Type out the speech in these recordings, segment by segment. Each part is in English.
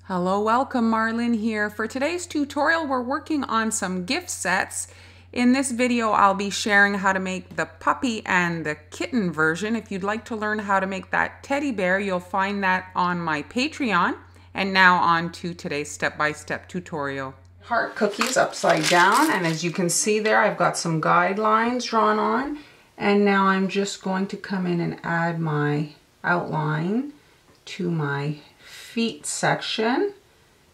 Hello, welcome, Marlyn here. For today's tutorial, we're working on some gift sets. In this video, I'll be sharing how to make the puppy and the kitten version. If you'd like to learn how to make that teddy bear, you'll find that on my Patreon. And now on to today's step-by-step tutorial. Heart cookies upside down, and as you can see there, I've got some guidelines drawn on. And now I'm just going to come in and add my outline to my feet section,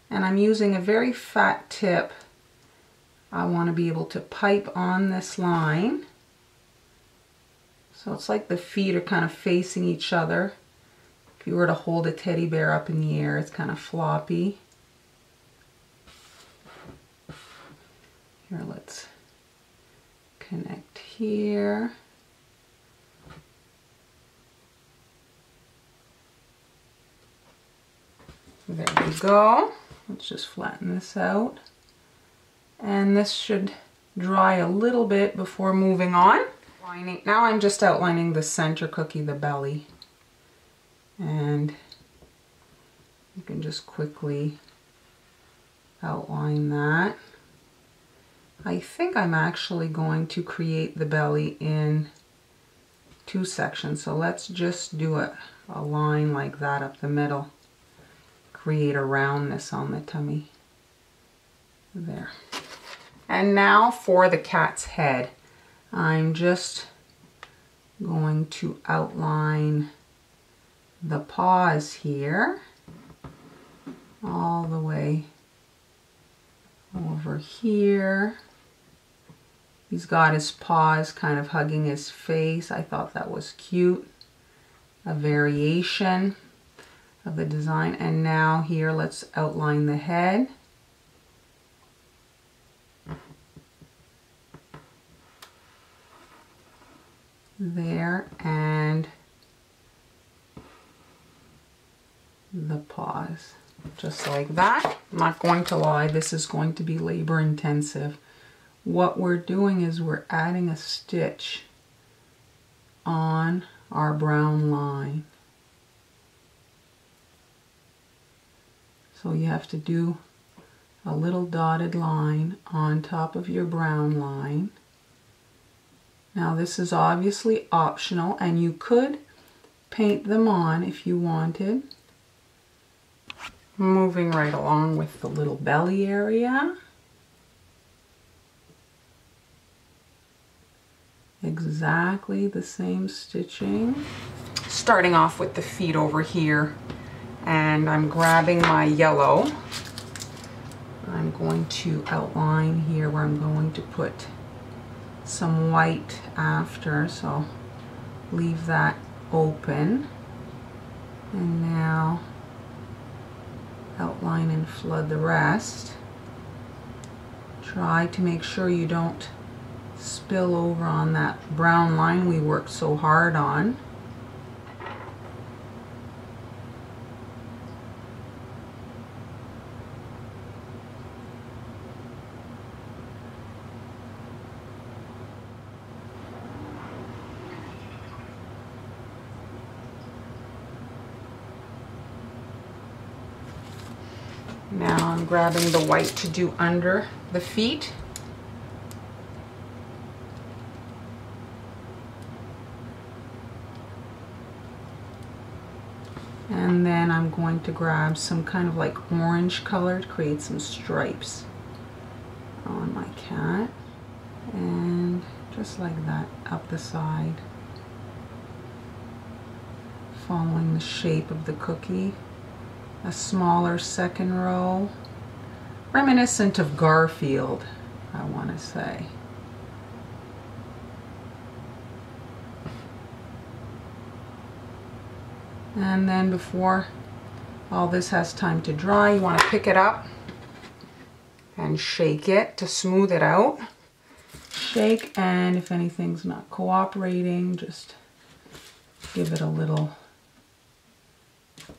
and I'm using a very fat tip. I want to be able to pipe on this line, so it's like the feet are kind of facing each other. If you were to hold a teddy bear up in the air, it's kind of floppy. Here, let's connect here. There we go. Let's just flatten this out. And this should dry a little bit before moving on. Now I'm just outlining the center cookie, the belly. And you can just quickly outline that. I think I'm actually going to create the belly in two sections. So let's just do a line like that up the middle. Create a roundness on the tummy. There. And now for the cat's head. I'm just going to outline the paws here all the way over here. He's got his paws kind of hugging his face. I thought that was cute. A variation of the design. And now here, let's outline the head. There, and the paws. Just like that. I'm not going to lie, this is going to be labor intensive. What we're doing is we're adding a stitch on our brown line. So you have to do a little dotted line on top of your brown line. Now this is obviously optional, and you could paint them on if you wanted. Moving right along with the little belly area. Exactly the same stitching. Starting off with the feet over here. And I'm grabbing my yellow. I'm going to outline here where I'm going to put some white after, so leave that open. And now outline and flood the rest. Try to make sure you don't spill over on that brown line we worked so hard on. Now I'm grabbing the white to do under the feet. And then I'm going to grab some kind of like orange color to create some stripes on my cat. And just like that, up the side. Following the shape of the cookie. A smaller second row, reminiscent of Garfield, I want to say. And then before all this has time to dry, you want to pick it up and shake it to smooth it out. Shake, and if anything's not cooperating, just give it a little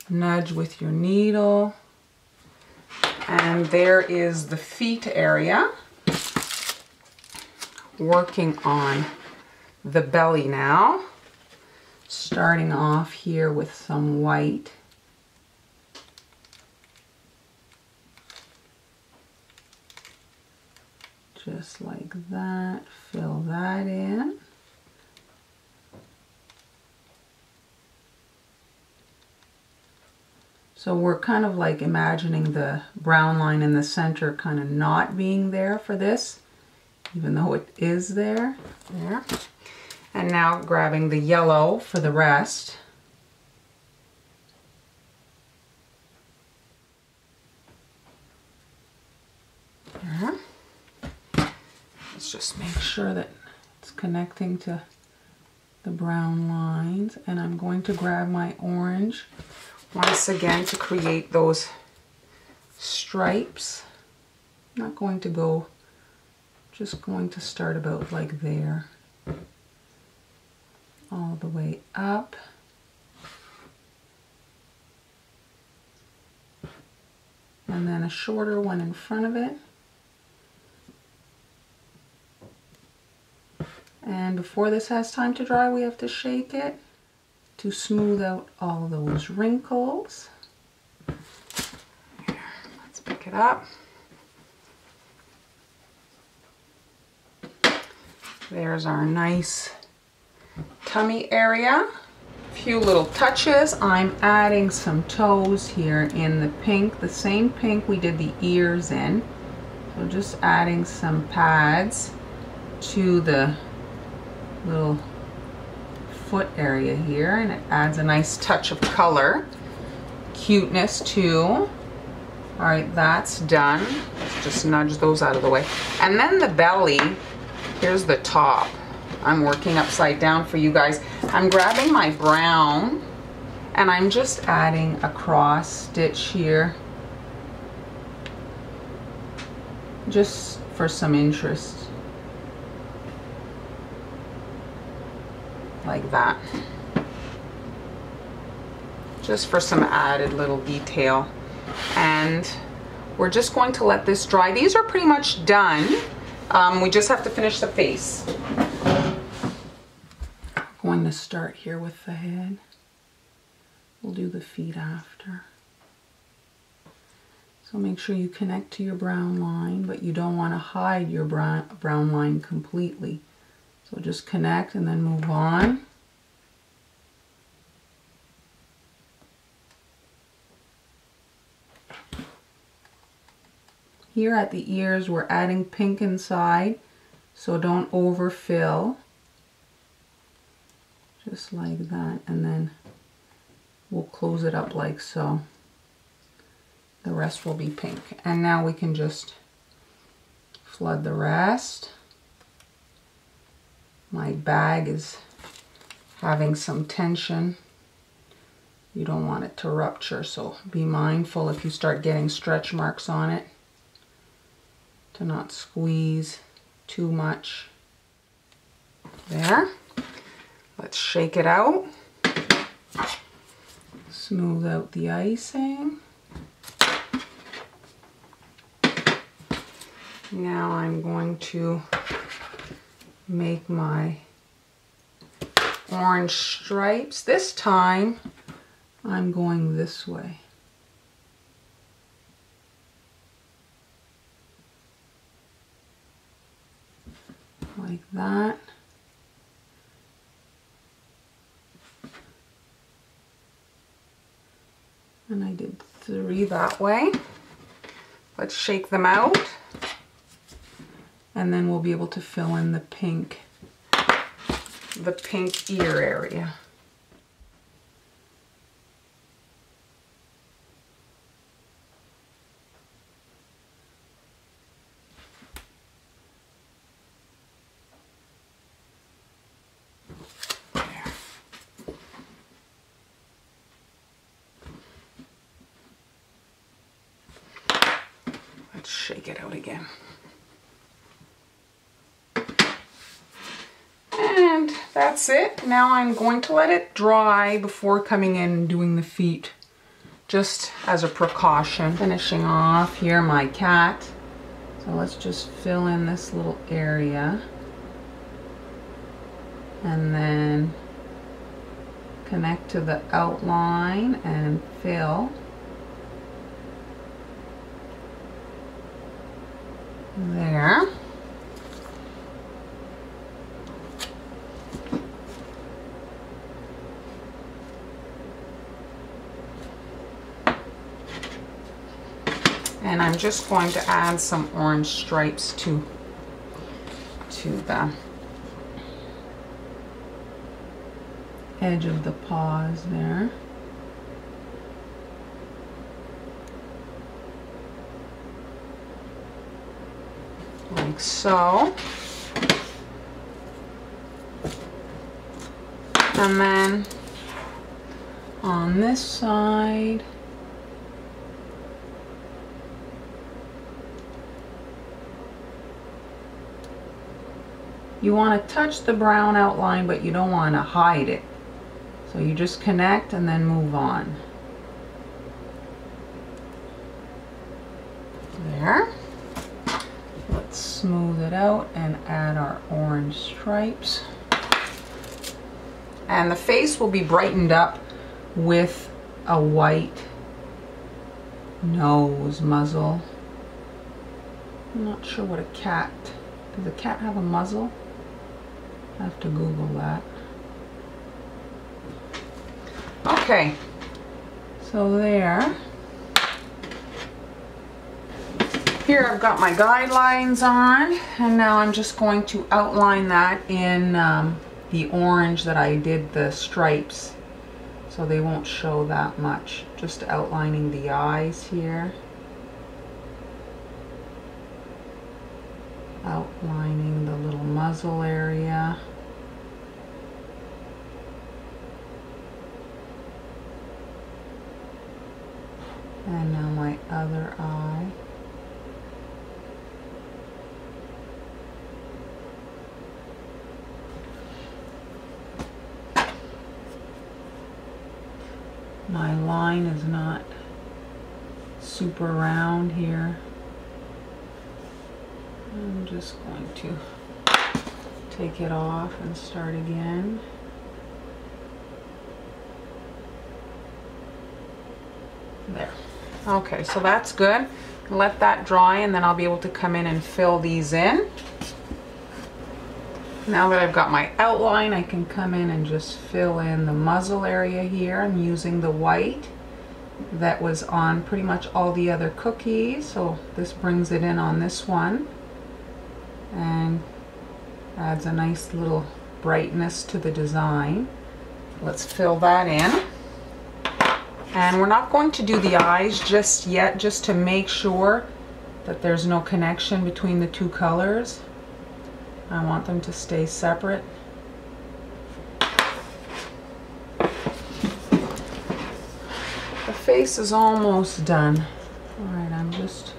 nudge with your needle. And there is the feet area. Working on the belly now. Starting off here with some white. Just like that, fill that in. So we're kind of like imagining the brown line in the center kind of not being there for this, even though it is there. There. And now grabbing the yellow for the rest. There. Let's just make sure that it's connecting to the brown lines. And I'm going to grab my orange once again to create those stripes. I'm not going to go, just going to start about like there, all the way up. And then a shorter one in front of it. And before this has time to dry, we have to shake it to smooth out all those wrinkles. Here, let's pick it up. There's our nice tummy area. A few little touches. I'm adding some toes here in the pink, the same pink we did the ears in. So just adding some pads to the little foot area here, and it adds a nice touch of color, cuteness too. All right, that's done. Let's just nudge those out of the way. And then the belly, here's the top. I'm working upside down for you guys. I'm grabbing my brown and I'm just adding a cross stitch here, just for some interest. Like that, just for some added little detail. And we're just going to let this dry. These are pretty much done. We just have to finish the face. I'm going to start here with the head. We'll do the feet after. So make sure you connect to your brown line, but you don't want to hide your brown line completely. So just connect and then move on. Here at the ears, we're adding pink inside, so don't overfill. Just like that, and then we'll close it up like so. The rest will be pink. And now we can just flood the rest. My bag is having some tension. You don't want it to rupture, so be mindful if you start getting stretch marks on it to not squeeze too much. There. Let's shake it out. Smooth out the icing. Now I'm going to make my orange stripes. This time I'm going this way. Like that. And I did 3 that way. Let's shake them out. And then we'll be able to fill in the pink ear area. Let's shake it out again. And that's it. Now I'm going to let it dry before coming in and doing the feet, just as a precaution. Finishing off here my cat. So let's just fill in this little area. And then connect to the outline and fill. There. And I'm just going to add some orange stripes to the edge of the paws there. Like so. And then on this side, you want to touch the brown outline, but you don't want to hide it. So you just connect and then move on. There. Let's smooth it out and add our orange stripes. And the face will be brightened up with a white nose, muzzle. I'm not sure what a cat, does a cat have a muzzle? I have to Google that. Okay, so there. Here I've got my guidelines on, and now I'm just going to outline that in the orange that I did the stripes, so they won't show that much. Just outlining the eyes here. Outlining the little muzzle area. And now my other eye. My line is not super round here. I'm just going to take it off and start again. There. Okay, so that's good. Let that dry, and then I'll be able to come in and fill these in. Now that I've got my outline, I can come in and just fill in the muzzle area here. I'm using the white that was on pretty much all the other cookies, so this brings it in on this one and adds a nice little brightness to the design. Let's fill that in. And we're not going to do the eyes just yet, just to make sure that there's no connection between the two colors. I want them to stay separate. The face is almost done. Alright, I'm just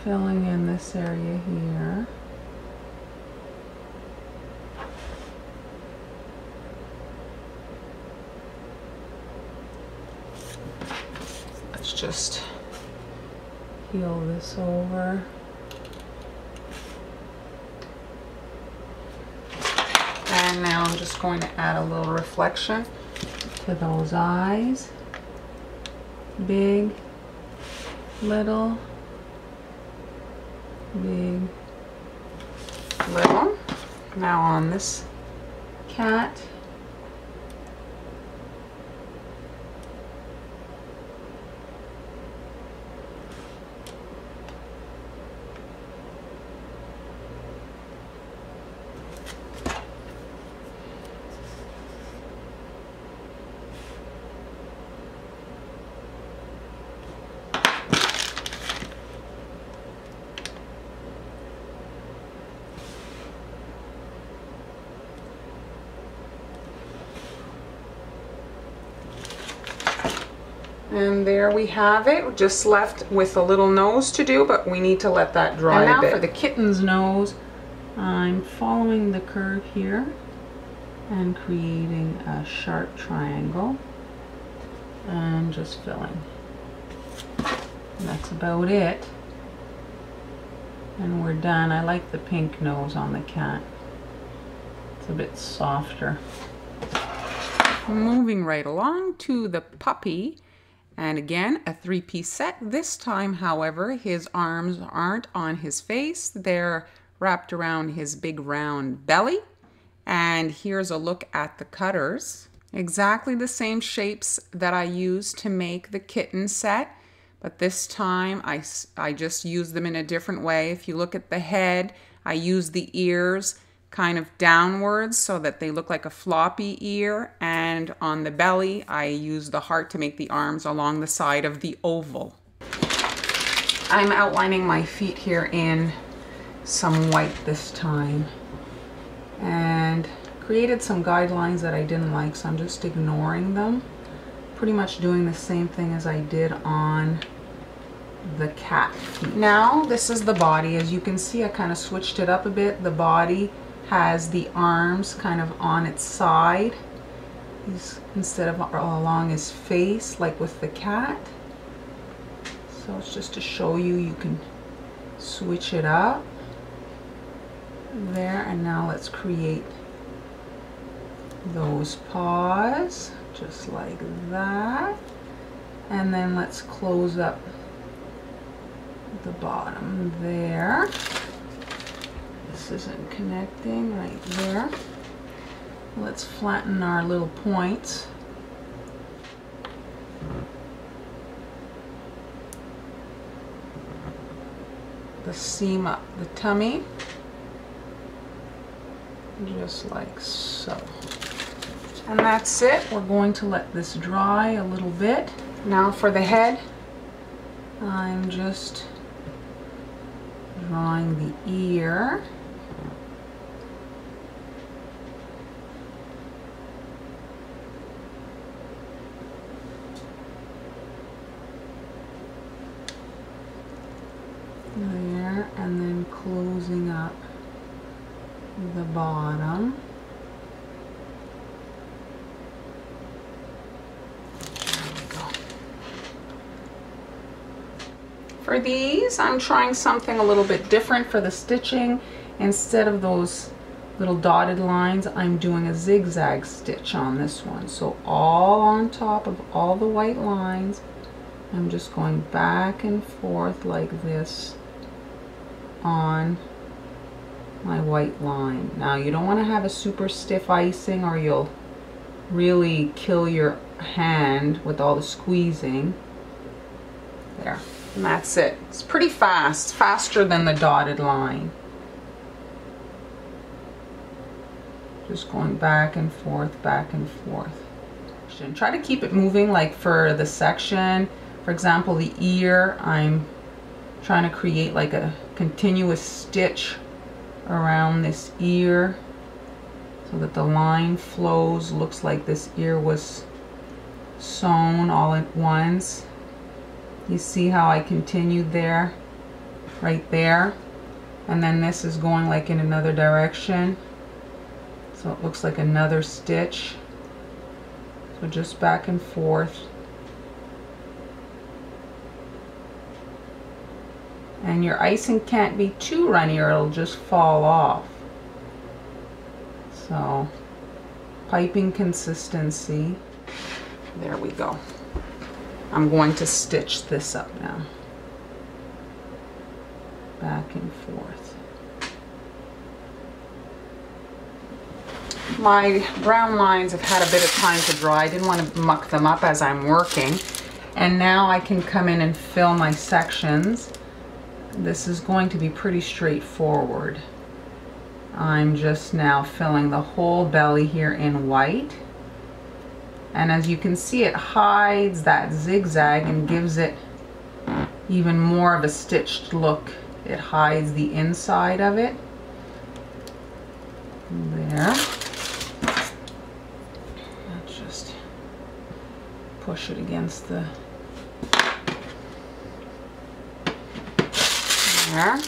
filling in this area here. Let's just heel this over. And now I'm just going to add a little reflection to those eyes. Big, little, big, little. Now on this cat, and there we have it. We're just left with a little nose to do, but we need to let that dry a bit. And now for the kitten's nose, I'm following the curve here and creating a sharp triangle and just filling. And that's about it. And we're done. I like the pink nose on the cat. It's a bit softer. Moving right along to the puppy. And again, a three-piece set. This time, however, his arms aren't on his face. They're wrapped around his big round belly. And here's a look at the cutters. Exactly the same shapes that I used to make the kitten set, But this time I just used them in a different way. If you look at the head, I used the ears kind of downwards so that they look like a floppy ear, and on the belly I used the heart to make the arms along the side of the oval. I'm outlining my feet here in some white this time, and created some guidelines that I didn't like, so I'm just ignoring them. Pretty much doing the same thing as I did on the cat feet. Now this is the body. As you can see, I kind of switched it up a bit. The body has the arms kind of on its side. Instead of along his face like with the cat. So it's just to show you, you can switch it up there. And now let's create those paws just like that, and then let's close up the bottom there. This isn't connecting right there. Let's flatten our little points. The seam up the tummy, just like so. And that's it. We're going to let this dry a little bit. Now for the head, I'm just drawing the ear. There, and then closing up the bottom. For these, I'm trying something a little bit different for the stitching. Instead of those little dotted lines, I'm doing a zigzag stitch on this one. So all on top of all the white lines, I'm just going back and forth like this on my white line. Now you don't want to have a super stiff icing or you'll really kill your hand with all the squeezing. There. And that's it. It's pretty fast, faster than the dotted line. Just going back and forth, back and forth. Try to keep it moving, like for the section. For example, the ear, I'm trying to create like a continuous stitch around this ear so that the line flows. Looks like this ear was sewn all at once. You see how I continued there, right there, and then this is going like in another direction, so it looks like another stitch. So just back and forth, and your icing can't be too runny or it'll just fall off. So piping consistency. There we go. I'm going to stitch this up now. Back and forth. My brown lines have had a bit of time to dry. I didn't want to muck them up as I'm working. And now I can come in and fill my sections. This is going to be pretty straightforward. I'm just now filling the whole belly here in white. And as you can see, it hides that zigzag and gives it even more of a stitched look. It hides the inside of it. There. Let's just push it against the... There.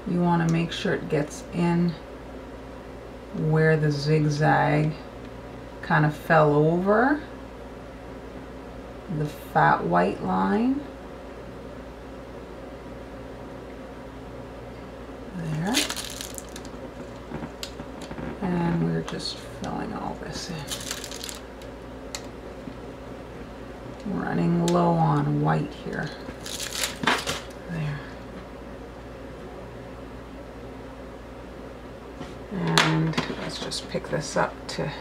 You want to make sure it gets in where the zigzag kind of fell over the fat white line. There. And we're just filling all this in. Running low on white here. There. And let's just pick this up to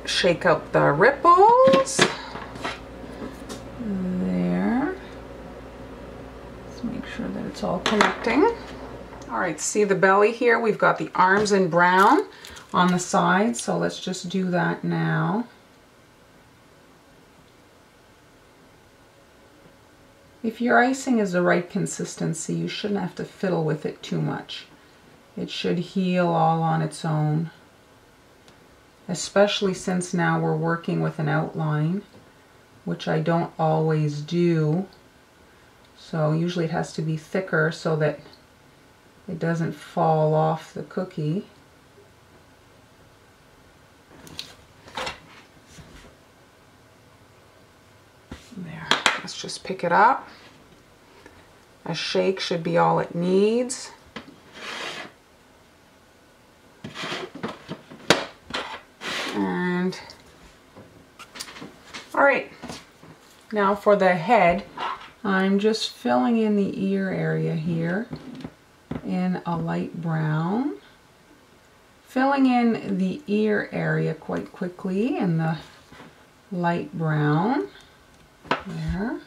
shake out the ripples. There. Let's make sure that it's all connecting. All right, see the belly here? We've got the arms in brown on the side, so let's just do that now. If your icing is the right consistency, you shouldn't have to fiddle with it too much. It should heal all on its own, especially since now we're working with an outline, which I don't always do. So usually it has to be thicker so that it doesn't fall off the cookie. There, let's just pick it up. A shake should be all it needs. And all right, now for the head, I'm just filling in the ear area here in a light brown. Filling in the ear area quite quickly in the light brown. There.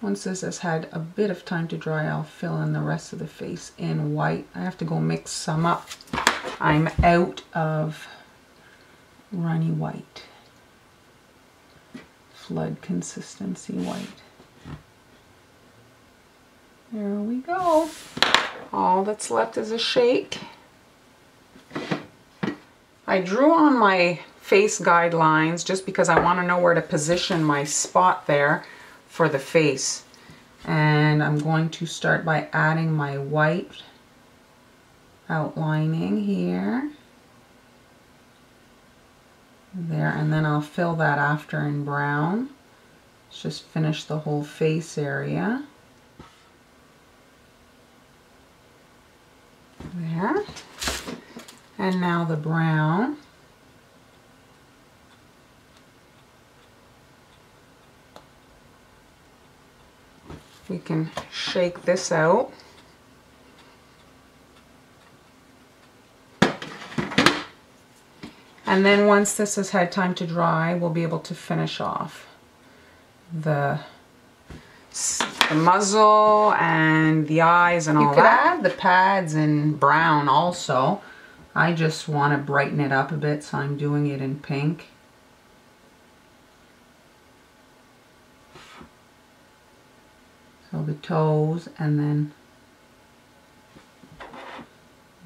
Once this has had a bit of time to dry, I'll fill in the rest of the face in white. I have to go mix some up. I'm out of runny white. Flood consistency white. There we go. All that's left is a shake. I drew on my face guidelines just because I want to know where to position my spot there for the face. And I'm going to start by adding my white outlining here. There, and then I'll fill that after in brown. Let's just finish the whole face area. There. And now the brown. We can shake this out. And then once this has had time to dry, we'll be able to finish off the muzzle and the eyes and all that. You could add the pads in brown also. I just want to brighten it up a bit, so I'm doing it in pink. So the toes and then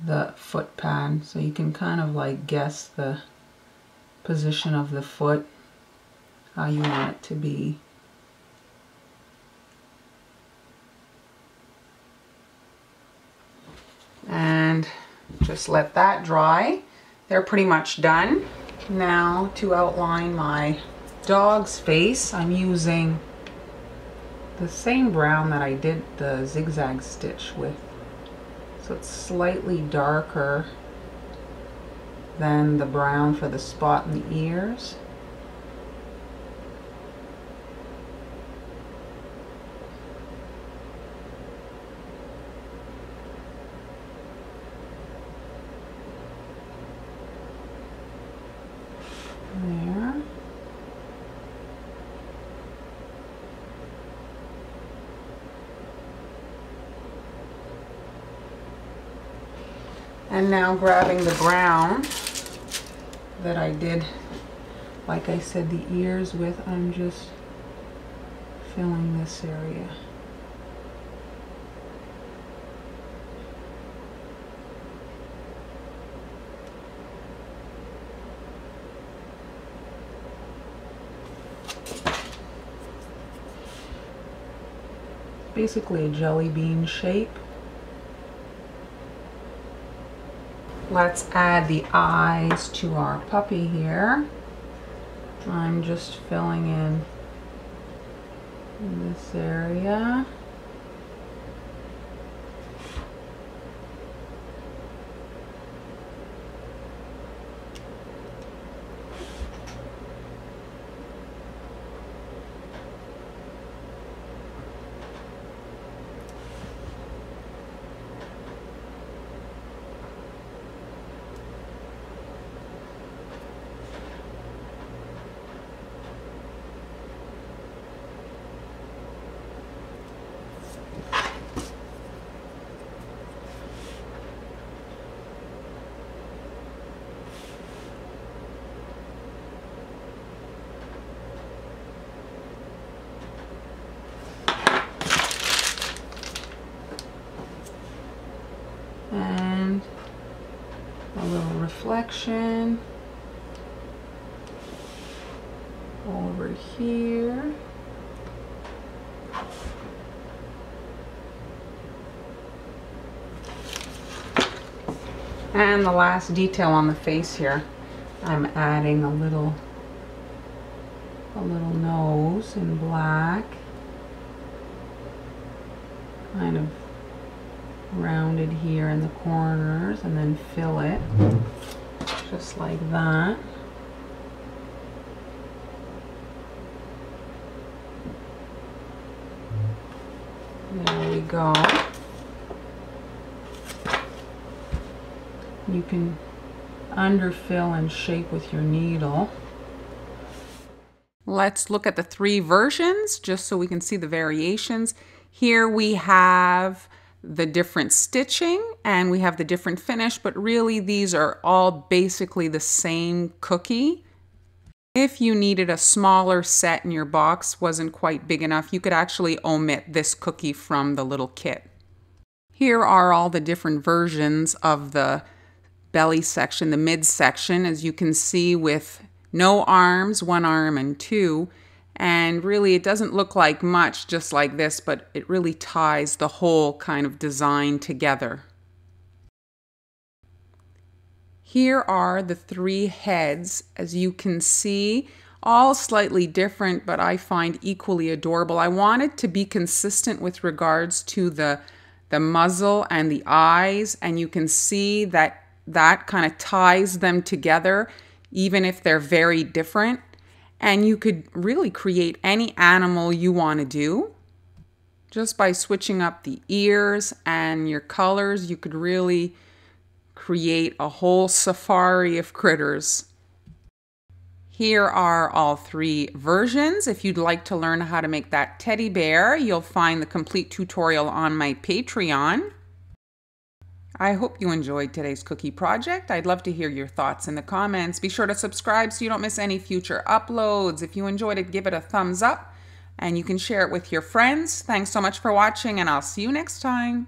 the foot pad. So you can kind of like guess the position of the foot, how you want it to be. And just let that dry. They're pretty much done. Now to outline my dog's face, I'm using the same brown that I did the zigzag stitch with. So it's slightly darker than the brown for the spot in the ears. There. And now grabbing the brown that I did, like I said, the ears with, I'm just filling this area. Basically a jelly bean shape. Let's add the eyes to our puppy here. I'm just filling in this area. collection. Over here. And the last detail on the face here, I'm adding a little nose in black, kind of rounded here in the corners, and then fill it just like that. There we go. You can underfill and shape with your needle. Let's look at the 3 versions just so we can see the variations. Here we have the different stitching and we have the different finish, but really these are all basically the same cookie. If you needed a smaller set and your box wasn't quite big enough, you could actually omit this cookie from the little kit. Here are all the different versions of the belly section, the mid section, as you can see, with no arms, 1 arm and 2. And really it doesn't look like much just like this, but it really ties the whole kind of design together. Here are the 3 heads, as you can see, all slightly different, but I find equally adorable. I wanted to be consistent with regards to the muzzle and the eyes, and you can see that kind of ties them together, even if they're very different. And you could really create any animal you want to do. Just by switching up the ears and your colors, you could really create a whole safari of critters. Here are all 3 versions. If you'd like to learn how to make that teddy bear, you'll find the complete tutorial on my Patreon. I hope you enjoyed today's cookie project. I'd love to hear your thoughts in the comments. Be sure to subscribe so you don't miss any future uploads. If you enjoyed it, give it a thumbs up, and you can share it with your friends. Thanks so much for watching, and I'll see you next time.